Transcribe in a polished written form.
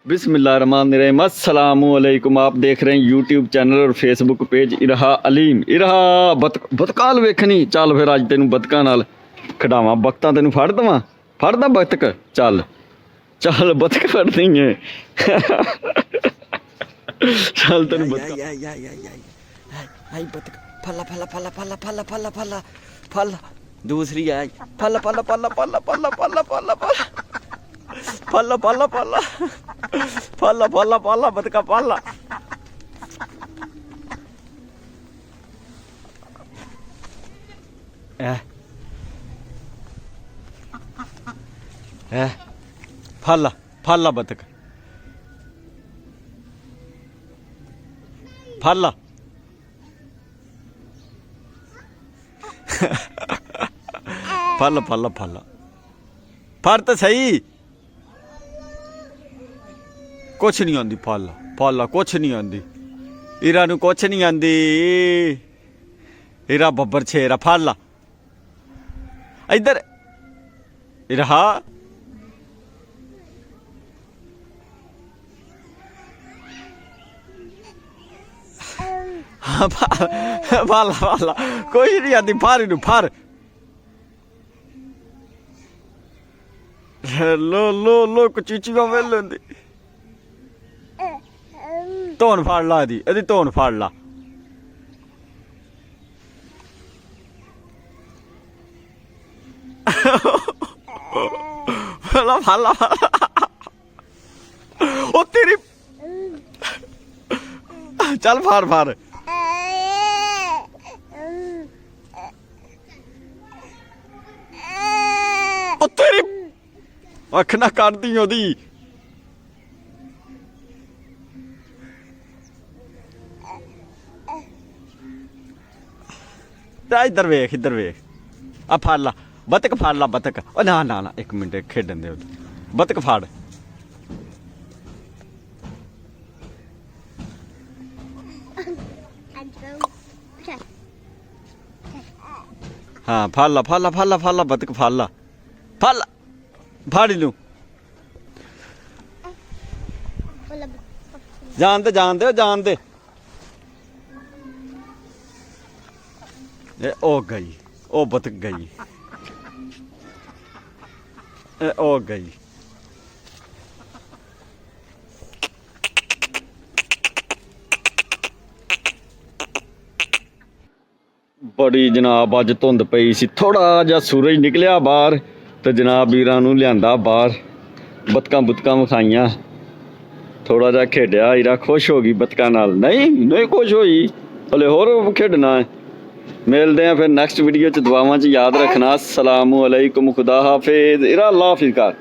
बिस्मिल्लाहिर्रहमानिर्रहीम अस्सलामुअलैकुम। आप देख रहे हैं यूट्यूब चैनल और फेसबुक पेज इरहा अलीम। इरहा बतकाल वेखनी चल फिर अज तेन बतकां नाल खिडावां। बख्तां तेन फड़ दवां, फड़दा बतक चल चल बतक फड़नी है चल तेन बतक फला फला फला फला फला फला फला फला दूसरी है फला फला फला फला फला फला फला फला पाला पाला पाला पाला पाला पाला बतका पाला फाला फाला बतक फाला फाला फाला फाला फर तो सही कुछ नहीं आती फाला फाला कुछ नहीं आती इरा नू कुछ नहीं आती इरा बब्बर छेरा फाला इधर इरा फाला फाला कोई नहीं आती फार नू फार लो लो लो कुचीचियां वेल होंदी धोन फड़ ला एदी धोन फड़ ला फला फला ओ तेरी चल फार फार ओ तेरी अख ना कर दी ओदी इधर वेख आ फड़ ला बतक फड़ ला बतक ना ना ना एक मिनट खेडन दे बतक फड़ हाँ फाला फाला फाला फाला बतक फाला फाला फाड़ी लू जान दे जान दे ओ गई ओ बतक गई ओ गई बड़ी जनाब अज धुंद पई सी थोड़ा जा सूरज निकलिया बाहर तो जनाब वीरां नूं लिआंदा बाहर बतकां बुतकां विखाइयां थोड़ा जा खेडिया इरा खुश हो गई बतकां नाल नहीं खुश होई हले होर खेडना है। मिलते हैं फिर नेक्स्ट वीडियो च दुआवां च याद रखना। अस्सलामु अलैकुम खुदा हाफिज इरा अल्लाह हाफिज कर।